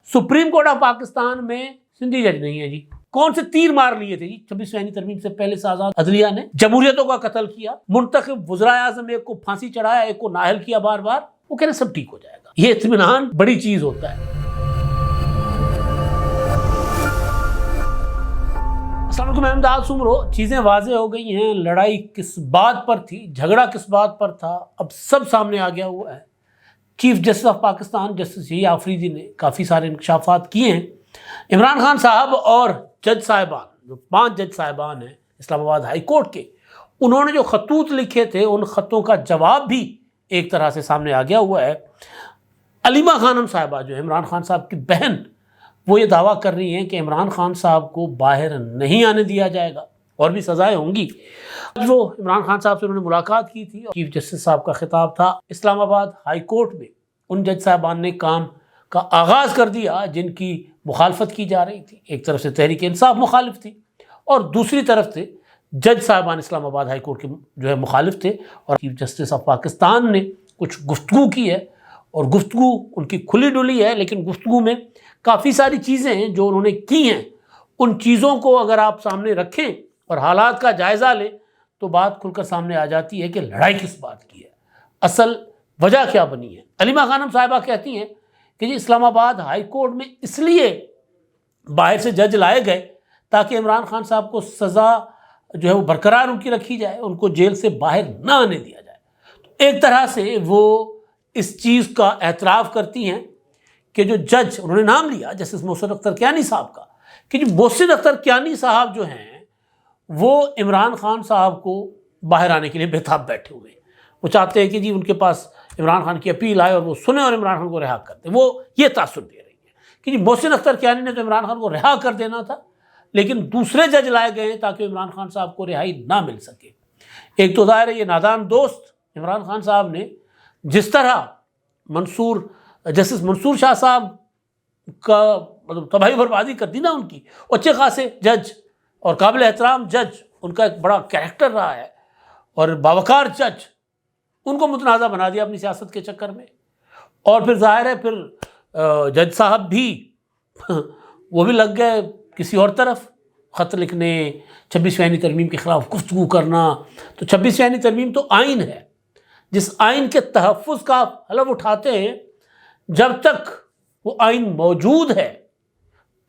Supreme court of Pakistan میں سندھی جج نہیں ہے جی. کون سے تیر مار لیے تھے جی 26ویں ترمیم سے پہلے سے آزاد عدلیہ نے؟ جمہوریتوں کا قتل کیا، منتخب وزرائے اعظم ایک کو پھانسی چڑھایا، ایک کو نااہل کیا بار بار. وہ کہہ رہے سب ٹھیک ہو جائے گا. یہ اطمینان بڑی چیز ہوتا ہے. السلام علیکم، میں امداد سمرو. چیزیں واضح ہو گئی ہیں. لڑائی کس بات پر تھی، جھگڑا کس بات پر تھا، اب سب سامنے آ گیا ہوا ہے. Chief justice of Pakistan justice Yahya Afridi نے کافی سارے انکشافات کیے ہیں. عمران خان صاحب اور جج صاحبان، جو 5 جج صاحبان ہیں اسلام آباد ہائی کورٹ کے، انہوں نے جو خطوط لکھے تھے ان خطوں کا جواب بھی ایک طرح سے سامنے آ گیا ہوا ہے. علیمہ خانم صاحبہ جو عمران خان صاحب کی بہن، وہ یہ دعویٰ کر رہی ہیں کہ عمران خان صاحب کو باہر نہیں آنے دیا جائے گا اور بھی سزائیں ہوں گی. جو عمران خان صاحب سے انہوں نے ملاقات کی تھی، چیف جسٹس صاحب کا خطاب تھا. اسلام آباد ہائی کورٹ میں ان جج صاحبان نے کام کا آغاز کر دیا جن کی مخالفت کی جا رہی تھی. ایک طرف سے تحریک انصاف مخالف تھی اور دوسری طرف سے جج صاحبان اسلام آباد ہائی کورٹ کے جو ہے مخالف تھے. اور چیف جسٹس آف پاکستان نے کچھ گفتگو کی ہے اور گفتگو ان کی کھلی ڈلی ہے، لیکن گفتگو میں کافی ساری چیزیں ہیں جو انہوں نے کی ہیں. ان چیزوں کو اگر آپ سامنے رکھیں اور حالات کا جائزہ لیں تو بات کھل کر سامنے آ جاتی ہے کہ لڑائی کس بات کی ہے، اصل وجہ کیا بنی ہے. علیمہ خانم صاحبہ کہتی ہیں کہ جی اسلام آباد ہائی کورٹ میں اس لیے باہر سے جج لائے گئے تاکہ عمران خان صاحب کو سزا جو ہے وہ برقرار ان کی رکھی جائے، ان کو جیل سے باہر نہ آنے دیا جائے. تو ایک طرح سے وہ اس چیز کا اعتراف کرتی ہیں کہ جو جج انہوں نے نام لیا جسٹس محسن اختر کیانی صاحب کا، کہ جو محسن اختر کیانی صاحب جو ہیں وہ عمران خان صاحب کو باہر آنے کے لیے بےتاب بیٹھے ہوئے ہیں. وہ چاہتے ہیں کہ جی ان کے پاس عمران خان کی اپیل آئے اور وہ سنیں اور عمران خان کو رہا کر دیں. وہ یہ تاثر دے رہی ہے کہ جی محسن اختر کیانی نے تو عمران خان کو رہا کر دینا تھا، لیکن دوسرے جج لائے گئے ہیں تاکہ عمران خان صاحب کو رہائی نہ مل سکے. ایک تو ظاہر ہے یہ نادان دوست عمران خان صاحب نے جس طرح جسٹس منصور شاہ صاحب کا مطلب تباہی بربادی کر دی نا ان کی، اچھے خاصے جج اور قابل احترام جج، ان کا ایک بڑا کریکٹر رہا ہے اور باوقار جج، ان کو متنازع بنا دیا اپنی سیاست کے چکر میں. اور پھر ظاہر ہے پھر جج صاحب بھی وہ بھی لگ گئے کسی اور طرف، خط لکھنے، 26ویں ترمیم کے خلاف گفتگو کرنا. تو 26ویں ترمیم تو آئین ہے، جس آئین کے تحفظ کا حلف اٹھاتے ہیں، جب تک وہ آئین موجود ہے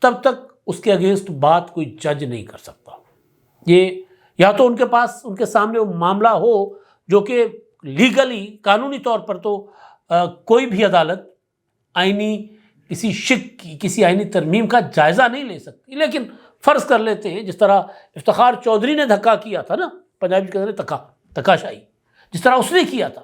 تب تک اس کے اگینسٹ بات کوئی جج نہیں کر سکتا. یہ یا تو ان کے پاس ان کے سامنے وہ معاملہ ہو جو کہ لیگلی قانونی طور پر تو کوئی بھی عدالت آئینی کسی شک کی، کسی آئینی ترمیم کا جائزہ نہیں لے سکتی. لیکن فرض کر لیتے ہیں جس طرح افتخار چودھری نے دھکا کیا تھا نا، پنجابی کے اندر تکا شاہی، جس طرح اس نے کیا تھا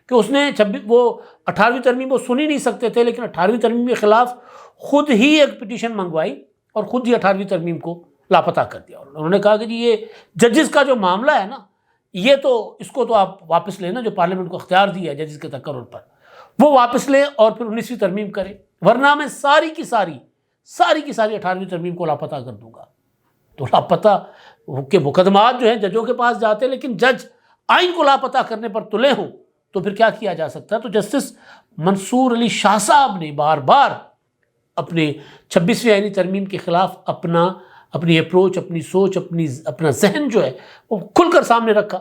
کہ اس نے وہ 18ویں ترمیم وہ سن ہی نہیں سکتے تھے، لیکن 18ویں ترمیم کے خلاف خود ہی ایک پٹیشن منگوائی اور خود ہی 18ویں ترمیم کو لاپتہ کر دیا. انہوں نے کہا کہ جی یہ ججز کا جو معاملہ ہے نا، یہ تو اس کو تو آپ واپس لینا، جو پارلیمنٹ کو اختیار دیا ہے ججز کے تقرر پر، وہ واپس لیں اور پھر 19ویں ترمیم کریں، ورنہ میں ساری کی ساری 18ویں ترمیم کو لاپتہ کر دوں گا. تو لاپتہ کے مقدمات جو ہیں ججوں کے پاس جاتے ہیں، لیکن جج آئین کو لاپتہ کرنے پر تلے ہوں تو پھر کیا کیا جا سکتا ہے. تو جسٹس منصور علی شاہ صاحب نے بار بار اپنے 26ویں ترمیم کے خلاف اپنی اپروچ، اپنی سوچ، اپنا ذہن جو ہے وہ کھل کر سامنے رکھا.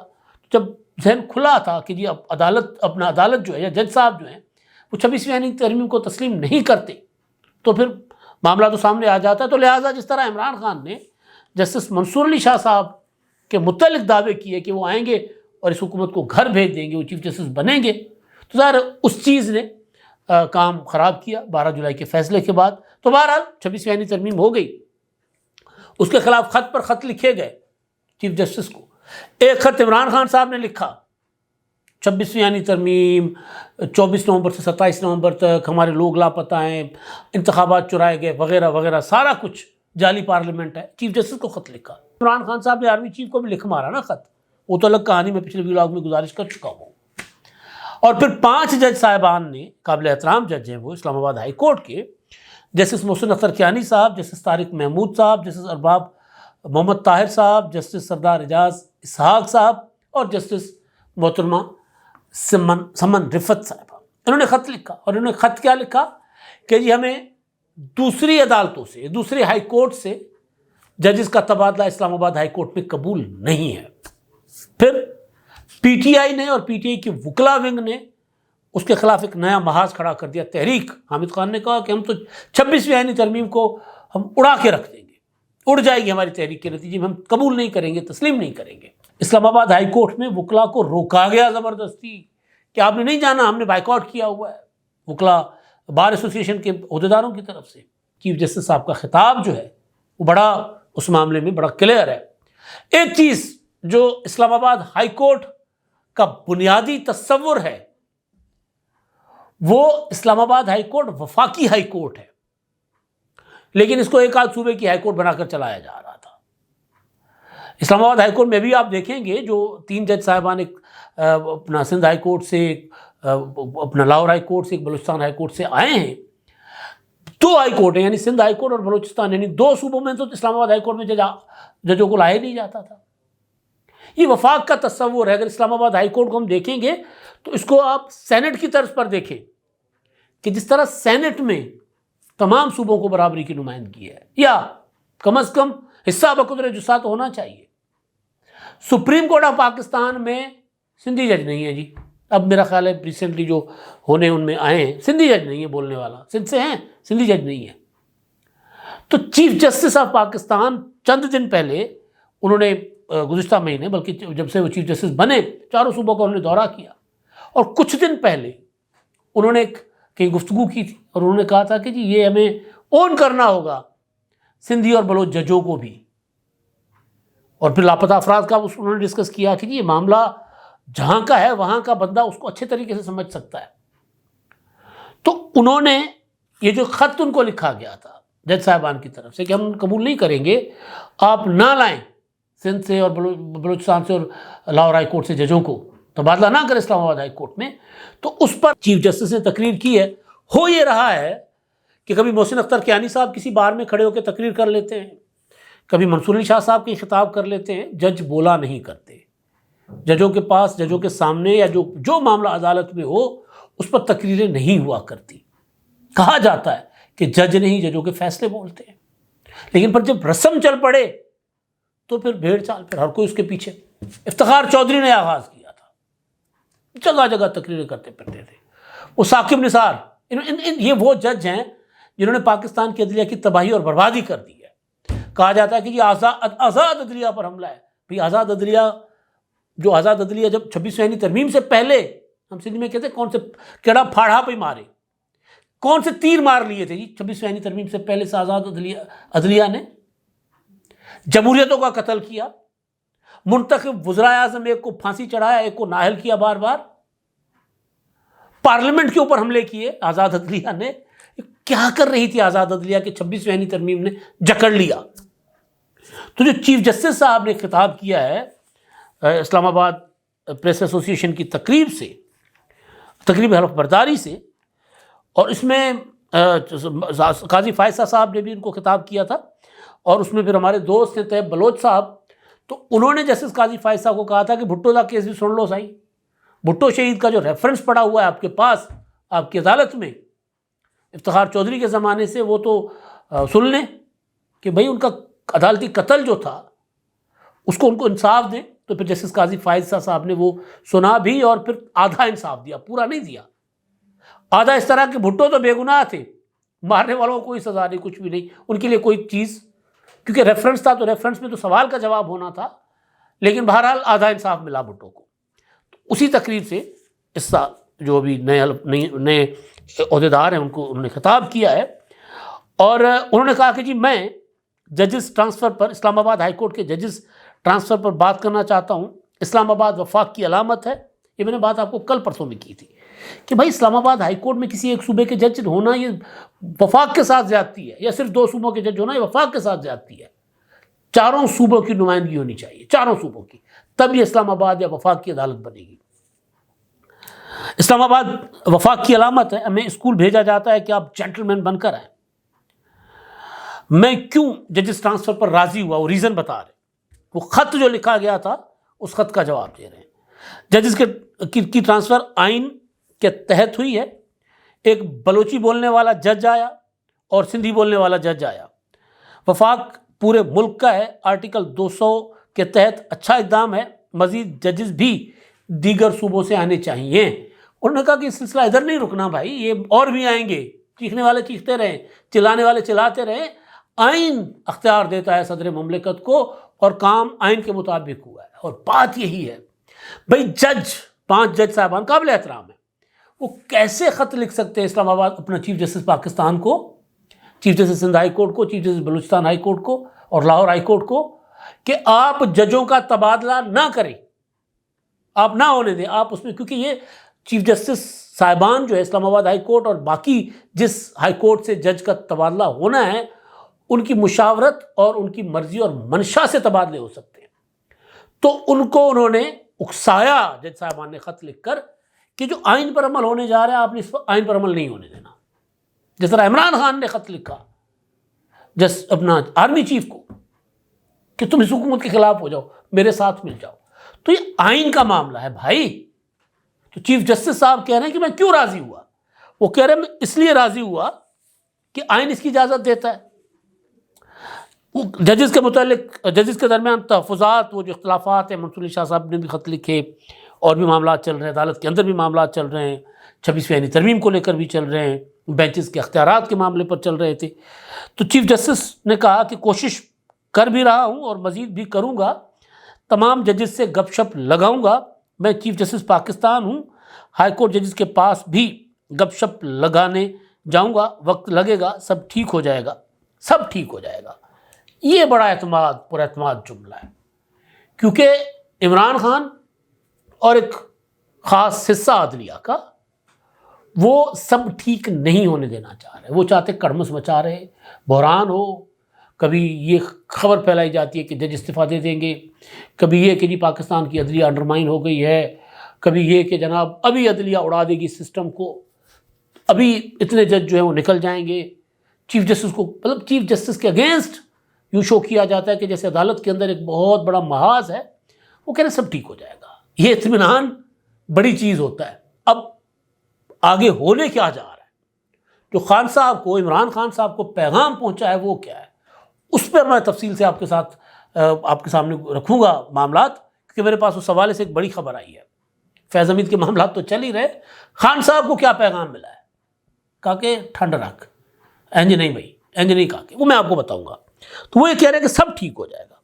جب ذہن کھلا تھا کہ جی اب عدالت جو ہے یا جج صاحب جو ہیں وہ 26ویں ترمیم کو تسلیم نہیں کرتے تو پھر معاملہ تو سامنے آ جاتا ہے. تو لہٰذا جس طرح عمران خان نے جسٹس منصور علی شاہ صاحب کے متعلق دعوے کیے کہ وہ آئیں گے اور اس حکومت کو گھر بھیج دیں گے، وہ چیف جسٹس بنیں گے، تو ظاہر اس چیز نے کام خراب کیا 12 جولائی کے فیصلے کے بعد. تو بہرحال 26ویں ترمیم ہو گئی، اس کے خلاف خط پر خط لکھے گئے چیف جسٹس کو. ایک خط عمران خان صاحب نے لکھا 26ویں ترمیم 24 نومبر سے 27 نومبر تک ہمارے لوگ لاپتہ ہیں، انتخابات چرائے گئے وغیرہ وغیرہ، سارا کچھ جعلی پارلیمنٹ ہے. چیف جسٹس کو خط لکھا. عمران خان صاحب نے آرمی چیف کو بھی لکھ مارا نا خط، وہ تو الگ کہانی میں پچھلے ویلاگ میں گزارش کر چکا ہوں. اور پھر 5 جج صاحبان نے، قابل احترام جج ہیں وہ اسلام آباد ہائی کورٹ کے، جسٹس محسن اختر کیانی صاحب، جسٹس طارق محمود صاحب، جسٹس ارباب محمد طاہر صاحب، جسٹس سردار اعجاز اسحاق صاحب اور جسٹس محترمہ سمن رفت صاحبہ، انہوں نے خط لکھا. اور انہوں نے خط کیا لکھا کہ جی ہمیں دوسری عدالتوں سے، دوسری ہائی کورٹ سے ججز کا تبادلہ اسلام آباد ہائی کورٹ میں قبول نہیں ہے۔ پھر پی ٹی آئی نے اور پی ٹی آئی کی وکلا ونگ نے اس کے خلاف ایک نیا محاذ کھڑا کر دیا۔ تحریک حامد خان نے کہا کہ ہم تو 26ویں آئینی ترمیم کو ہم اڑا کے رکھ دیں گے، اڑ جائے گی ہماری تحریک کے نتیجے میں، ہم قبول نہیں کریں گے، تسلیم نہیں کریں گے۔ اسلام آباد ہائی کورٹ میں وکلا کو روکا گیا زبردستی کہ آپ نے نہیں جانا، ہم نے بائیکاٹ کیا ہوا ہے۔ وکلا بار ایسوسی ایشن کے عہدیداروں کی طرف سے چیف جسٹس صاحب کا خطاب جو ہے وہ بڑا اس معاملے میں بڑا کلیئر ہے۔ ایک چیز جو اسلام آباد ہائی کورٹ کا بنیادی تصور ہے، وہ اسلام آباد ہائی کورٹ وفاقی ہائی کورٹ ہے، لیکن اس کو ایک آدھ صوبے کی ہائی کورٹ بنا کر چلایا جا رہا تھا۔ اسلام آباد ہائی کورٹ میں بھی آپ دیکھیں گے جو 3 جج صاحبان، ایک اپنا سندھ ہائی کورٹ سے، ایک اپنا لاہور ہائی کورٹ سے، ایک بلوچستان ہائی کورٹ سے آئے ہیں۔ 2 ہائی کورٹ ہیں، یعنی سندھ ہائی کورٹ اور بلوچستان، یعنی 2 صوبوں میں تو اسلام آباد ہائی کورٹ میں ججوں کو لایا نہیں جاتا تھا۔ یہ وفاق کا تصور ہے۔ اگر اسلام آباد ہائی کورٹ کو ہم دیکھیں گے تو اس کو آپ سینٹ کی طرز پر دیکھیں کہ جس طرح سینٹ میں تمام صوبوں کو برابری کی نمائندگی ہے، یا کم از کم حصہ بقدر جسات ہونا چاہیے۔ سپریم کورٹ آف پاکستان میں سندھی جج نہیں ہے جی، اب میرا خیال ہے ریسنٹلی جو ہونے ان میں آئے ہیں، سندھی جج نہیں ہے بولنے والا، سندھ سے ہیں، سندھی جج نہیں ہے۔ تو چیف جسٹس آف پاکستان چند دن پہلے انہوں نے گزشتہ مہینے، بلکہ جب سے وہ چیف جسٹس بنے، 4 صوبوں کا انہوں نے دورہ کیا، اور کچھ دن پہلے انہوں نے کہیں گفتگو کی تھی اور انہوں نے کہا تھا کہ جی یہ ہمیں اون کرنا ہوگا سندھی اور بلوچ ججوں کو بھی، اور پھر لاپتہ افراد کا انہوں نے ڈسکس کیا کہ جی یہ معاملہ جہاں کا ہے وہاں کا بندہ اس کو اچھے طریقے سے سمجھ سکتا ہے۔ تو انہوں نے یہ جو خط ان کو لکھا گیا تھا جج صاحبان کی طرف سے کہ ہم قبول نہیں کریں گے، آپ نہ لائیں سندھ سے اور بلوچستان سے اور لاہور ہائی کورٹ سے ججوں کو، تبادلہ نہ کریں اسلام آباد ہائی کورٹ میں، تو اس پر چیف جسٹس نے تقریر کی ہے۔ ہو یہ رہا ہے کہ کبھی محسن اختر کیانی صاحب کسی بار میں کھڑے ہو کے تقریر کر لیتے ہیں، کبھی منصور علی شاہ صاحب کی خطاب کر لیتے ہیں، جج بولا نہیں کرتے۔ ججوں کے پاس، ججوں کے سامنے، یا جو معاملہ عدالت میں ہو اس پر تقریریں نہیں ہوا کرتی۔ کہا جاتا ہے کہ جج نہیں، ججوں کے فیصلے بولتے ہیں، لیکن پر جب رسم چل پڑے تو پھر بھیڑ چال، پھر ہر کوئی اس کے پیچھے۔ افتخار چودھری نے آغاز کیا تھا، جگہ جگہ تقریریں کرتے پھرتے تھے۔ وہ ثاقب نثار، یہ وہ جج ہیں جنہوں نے پاکستان کی عدلیہ کی تباہی اور بربادی کر دی ہے۔ کہا جاتا ہے کہ یہ آزاد عدلیہ پر حملہ ہے۔ بھئی آزاد عدلیہ، جو آزاد عدلیہ جب 26ویں آئینی ترمیم سے پہلے، ہم سندھ میں کہتے ہیں کون سے کیڑا پھاڑا پہ مارے، کون سے تیر مار لیے تھے جی 26ویں آئینی ترمیم سے پہلے سے آزاد عدلیہ نے؟ جمہوریتوں کا قتل کیا، منتخب وزرائے اعظم ایک کو پھانسی چڑھایا، ایک کو نااہل کیا بار بار، پارلیمنٹ کے اوپر حملے کیے آزاد عدلیہ نے۔ کیا کر رہی تھی آزاد عدلیہ کہ 26ویں آئینی ترمیم نے جکڑ لیا؟ تو جو چیف جسٹس صاحب نے خطاب کیا ہے اسلام آباد پریس ایسوسی ایشن کی تقریب حلف برداری سے، اور اس میں قاضی فائزہ صاحب نے بھی ان کو خطاب کیا تھا، اور اس میں پھر ہمارے دوست ہیں طیب بلوچ صاحب، تو انہوں نے جسٹس قاضی فائز صاحب کو کہا تھا کہ بھٹو کا کیس بھی سن لو سائی، بھٹو شہید کا جو ریفرنس پڑا ہوا ہے آپ کے پاس، آپ کی عدالت میں افتخار چودھری کے زمانے سے، وہ تو سن لیں کہ بھئی ان کا عدالتی قتل جو تھا اس کو ان کو انصاف دیں۔ تو پھر جسٹس قاضی فائز صاحب نے وہ سنا بھی، اور پھر آدھا انصاف دیا، پورا نہیں دیا، آدھا اس طرح کہ بھٹو تو بے گناہ تھے، مارنے والوں کو کوئی سزا نہیں، کچھ بھی نہیں، ان کے لیے کوئی چیز، کیونکہ ریفرنس تھا تو ریفرنس میں تو سوال کا جواب ہونا تھا، لیکن بہرحال آدھا انصاف ملا بھٹو کو۔ اسی تقریب سے اس سال جو ابھی نئے عہدیدار ہیں ان کو انہوں نے خطاب کیا ہے، اور انہوں نے کہا کہ جی میں ججز ٹرانسفر پر، اسلام آباد ہائی کورٹ کے ججز ٹرانسفر پر بات کرنا چاہتا ہوں۔ اسلام آباد وفاق کی علامت ہے، یہ میں نے بات آپ کو کل پرسوں میں کی تھی کہ بھائی اسلام آباد ہائی کورٹ میں کسی ایک صوبے کے جج ہونا یہ وفاق کے ساتھ زیادتی ہے، یا صرف 2 صوبوں کے جج ہونا یہ وفاق کے ساتھ زیادتی ہے۔ 4 صوبوں کی نمائندگی ہونی چاہیے، 4 صوبوں کی، تب یہ اسلام آباد یا وفاق کی عدالت بنے گی۔ اسلام آباد وفاق کی علامت ہے، ہمیں اسکول بھیجا جاتا ہے کہ آپ جینٹلمین بن کر آئیں۔ میں کیوں ججز ٹرانسفر پر راضی ہوا وہ ریزن بتا رہے، وہ خط جو لکھا گیا تھا اس خط کا جواب دے رہے ہیں۔ ججز کی ٹرانسفر آئین کے تحت ہوئی ہے۔ ایک بلوچی بولنے والا جج آیا، اور سندھی بولنے والا جج آیا. وفاق پورے ملک کا ہے. آرٹیکل 200 کے تحت اچھا اقدام ہے. مزید ججز بھی دیگر صوبوں سے آنے چاہیے. انہوں نے کہا کہ یہ سلسلہ ادھر نہیں رکنا بھائی, یہ اور بھی آئیں گے. چیخنے والے چیختے رہیں, چلانے والے چلاتے رہیں. آئین اختیار دیتا ہے صدر مملکت کو اور کام آئین کے مطابق ہوا ہے. اور بات یہی ہے بھائی, جج 5 جج صاحبان قابل احترام ہیں, وہ کیسے خط لکھ سکتے ہیں اسلام آباد اپنا چیف جسٹس پاکستان کو, chief justice Sindh high court کو, chief justice Balochistan high court کو اور لاہور ہائی کورٹ کو, کہ آپ ججوں کا تبادلہ نہ کریں, آپ نہ ہونے دیں آپ اس میں, کیونکہ یہ چیف جسٹس صاحبان جو ہے اسلام آباد ہائی کورٹ اور باقی جس ہائی کورٹ سے جج کا تبادلہ ہونا ہے, ان کی مشاورت اور ان کی مرضی اور منشا سے تبادلے ہو سکتے ہیں. تو ان کو انہوں نے اکسایا جج صاحبان نے خط لکھ کر کہ جو آئین پر عمل ہونے جا رہا ہے آپ نے اس پر آئین پر عمل نہیں ہونے دینا. جس طرح عمران خان نے خط لکھا اپنا آرمی چیف کو کہ تم اس حکومت کے خلاف ہو جاؤ, میرے ساتھ مل جاؤ. تو یہ آئین کا معاملہ ہے بھائی. تو چیف جسٹس صاحب کہہ رہے ہیں کہ میں کیوں راضی ہوا, وہ کہہ رہے ہیں میں اس لیے راضی ہوا کہ آئین اس کی اجازت دیتا ہے. وہ ججز کے متعلق ججز کے درمیان تحفظات, وہ جو اختلافات ہیں, منصور علی شاہ صاحب نے بھی خط لکھے, اور بھی معاملات چل رہے ہیں, عدالت کے اندر بھی معاملات چل رہے ہیں, 26ویں آئینی ترمیم کو لے کر بھی چل رہے ہیں, بینچز کے اختیارات کے معاملے پر چل رہے تھے. تو چیف جسٹس نے کہا کہ کوشش کر بھی رہا ہوں اور مزید بھی کروں گا, تمام ججز سے گپ شپ لگاؤں گا. میں چیف جسٹس پاکستان ہوں, ہائی کورٹ ججز کے پاس بھی گپ شپ لگانے جاؤں گا, وقت لگے گا, سب ٹھیک ہو جائے گا, سب ٹھیک ہو جائے گا. یہ بڑا اعتماد پر اعتماد جملہ ہے, کیونکہ عمران خان اور ایک خاص حصہ عدلیہ کا وہ سب ٹھیک نہیں ہونے دینا چاہ رہے. وہ چاہتے کڑمس مچا رہے, بحران ہو, کبھی یہ خبر پھیلائی جاتی ہے کہ جج استعفیٰ دے دیں گے, کبھی یہ کہ جی پاکستان کی عدلیہ انڈرمائن ہو گئی ہے, کبھی یہ کہ جناب ابھی عدلیہ اڑا دے گی سسٹم کو, ابھی اتنے جج جو ہیں وہ نکل جائیں گے. چیف جسٹس کو مطلب چیف جسٹس کے اگینسٹ یوں شو کیا جاتا ہے کہ جیسے عدالت کے اندر ایک بہت بڑا محاذ ہے. وہ کہہ رہے سب ٹھیک ہو جائے گا. یہ اطمینان بڑی چیز ہوتا ہے. اب آگے ہونے کیا جا رہا ہے, جو خان صاحب کو, عمران خان صاحب کو پیغام پہنچا ہے وہ کیا ہے, اس پر میں تفصیل سے آپ کے ساتھ آپ کے سامنے رکھوں گا معاملات, کیونکہ میرے پاس اس حوالے سے ایک بڑی خبر آئی ہے. فیض حمید کے معاملات تو چل ہی رہے, خان صاحب کو کیا پیغام ملا ہے, کہا کہ ٹھنڈ رکھ, انج نہیں بھائی, انج نہیں کہا, کہ وہ میں آپ کو بتاؤں گا. تو وہ یہ کہہ رہے ہیں کہ سب ٹھیک ہو جائے گا.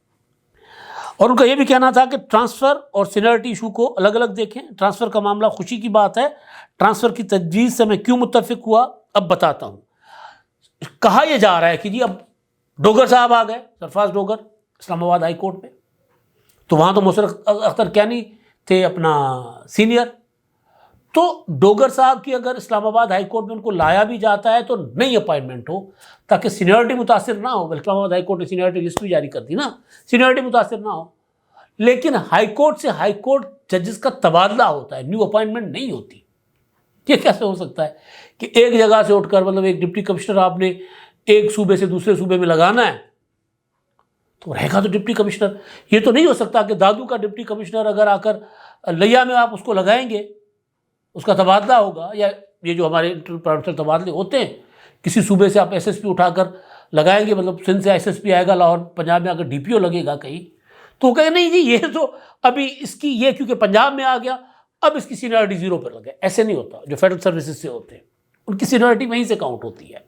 اور ان کا یہ بھی کہنا تھا کہ ٹرانسفر اور سینئرٹی ایشو کو الگ الگ دیکھیں. ٹرانسفر کا معاملہ خوشی کی بات ہے. ٹرانسفر کی تجویز سے میں کیوں متفق ہوا اب بتاتا ہوں. کہا یہ جا رہا ہے کہ جی اب ڈوگر صاحب آ گئے, سرفراز ڈوگر اسلام آباد ہائی کورٹ میں, تو وہاں تو محسن اختر کیانی تھے اپنا سینئر. تو ڈوگر صاحب کی اگر اسلام آباد ہائی کورٹ میں ان کو لایا بھی جاتا ہے تو نئی اپائنٹمنٹ ہو, تاکہ سینئرٹی متاثر نہ ہو. اسلام آباد ہائی کورٹ نے سینئرٹی لسٹ بھی جاری کر دی نا, سینئرٹی متاثر نہ ہو. لیکن ہائی کورٹ سے ہائی کورٹ ججز کا تبادلہ ہوتا ہے, نیو اپائنٹمنٹ نہیں ہوتی. یہ کیسے ہو سکتا ہے کہ ایک جگہ سے اٹھ کر مطلب ایک ڈپٹی کمشنر آپ نے ایک صوبے سے دوسرے صوبے میں لگانا ہے تو رہے گا تو ڈپٹی کمشنر. یہ تو نہیں ہو سکتا کہ دادو کا ڈپٹی کمشنر اگر آ کر لیا میں آپ اس کو لگائیں گے, اس کا تبادلہ ہوگا. یا یہ جو ہمارے انٹر پروونشل تبادلے ہوتے ہیں, کسی صوبے سے آپ ایس ایس پی اٹھا کر لگائیں گے, مطلب سندھ سے ایس ایس پی آئے گا لاہور, پنجاب میں اگر ڈی پی او لگے گا کہیں, تو وہ کہے نہیں جی یہ تو ابھی اس کی یہ کیونکہ پنجاب میں آ گیا اب اس کی سینئرٹی 0 پر لگے. ایسے نہیں ہوتا. جو فیڈرل سروسز سے ہوتے ہیں ان کی سینئرٹی وہیں سے کاؤنٹ ہوتی ہے.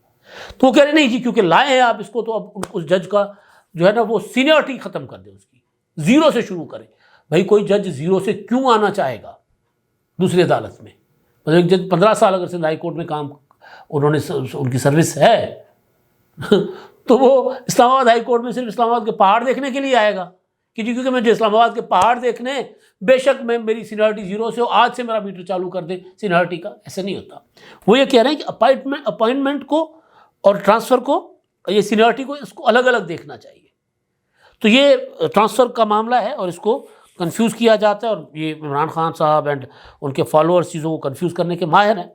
تو وہ کہہ رہے نہیں جی کیونکہ لائے ہیں آپ اس کو, تو اب اس جج کا جو ہے نا وہ سینئرٹی ختم کر دیں, اس کی 0 سے شروع کریں. بھائی کوئی جج 0 سے کیوں آنا چاہے گا دوسری عدالت میں؟ مطلب ایک جج 15 سال اگر سندھ ہائی کورٹ میں کام انہوں نے ان کی سروس ہے تو وہ اسلام آباد ہائی کورٹ میں صرف اسلام آباد کے پہاڑ دیکھنے کے لیے آئے گا کہ جی کیونکہ مجھے اسلام آباد کے پہاڑ دیکھنے, بے شک میں میری سینئرٹی 0 سے ہو, آج سے میرا میٹر چالو کر دیں سینئرٹی کا. ایسے نہیں ہوتا. وہ یہ کہہ رہے ہیں کہ اپائنٹمنٹ کو اور ٹرانسفر کو, یہ سینئرٹی کو, اس کو الگ الگ دیکھنا چاہیے. تو یہ ٹرانسفر کا معاملہ ہے اور اس کو کنفیوز کیا جاتا ہے, اور یہ عمران خان صاحب اینڈ ان کے فالوورز چیزوں کو کنفیوز کرنے کے ماہر ہیں.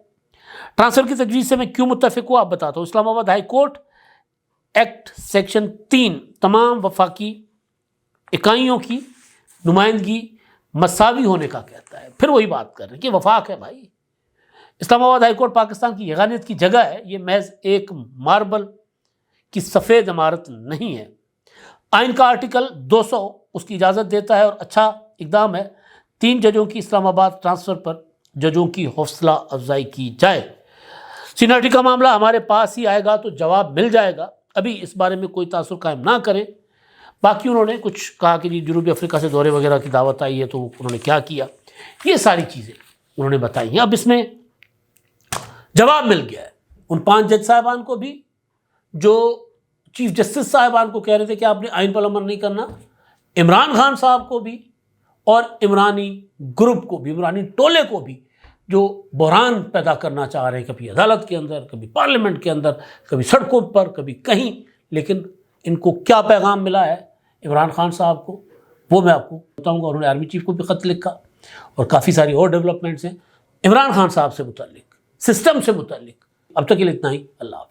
ٹرانسفر کی تجویز سے میں کیوں متفق ہوں آپ بتاتا ہوں. اسلام آباد ہائی کورٹ ایکٹ سیکشن 3 تمام وفاقی اکائیوں کی نمائندگی مساوی ہونے کا کہتا ہے. پھر وہی بات کر رہے ہیں کہ وفاق ہے بھائی, اسلام آباد ہائی کورٹ پاکستان کی یگانیت کی جگہ ہے، یہ محض ایک ماربل کی سفید عمارت نہیں ہے۔ آئین کا آرٹیکل 200 اس کی اجازت دیتا ہے اور اچھا اقدام ہے 3 ججوں کی اسلام آباد ٹرانسفر پر ججوں کی حوصلہ افزائی کی جائے۔ سینیورٹی کا معاملہ ہمارے پاس ہی آئے گا تو جواب مل جائے گا، ابھی اس بارے میں کوئی تاثر قائم نہ کریں۔ باقی انہوں نے کچھ کہا کہ جنوبی افریقہ سے دورے وغیرہ کی دعوت آئی ہے تو انہوں نے کیا کیا، یہ ساری چیزیں انہوں نے بتائی ہیں۔ اب اس میں جواب مل گیا ہے ان 5 جج صاحبان کو بھی جو چیف جسٹس صاحبان کو کہہ رہے تھے کہ آپ نے آئین پر عمل نہیں کرنا، عمران خان صاحب کو بھی اور عمرانی گروپ کو بھی، عمرانی ٹولے کو بھی، جو بحران پیدا کرنا چاہ رہے ہیں کبھی عدالت کے اندر، کبھی پارلیمنٹ کے اندر، کبھی سڑکوں پر، کبھی کہیں۔ لیکن ان کو کیا پیغام ملا ہے عمران خان صاحب کو، وہ میں آپ کو بتاؤں گا۔ انہوں نے آرمی چیف کو بھی خط لکھا اور کافی ساری اور ڈیولپمنٹس ہیں عمران خان صاحب سے متعلق، سسٹم سے متعلق۔ اب تک کے لیے اتنا ہی، اللہ حافظ۔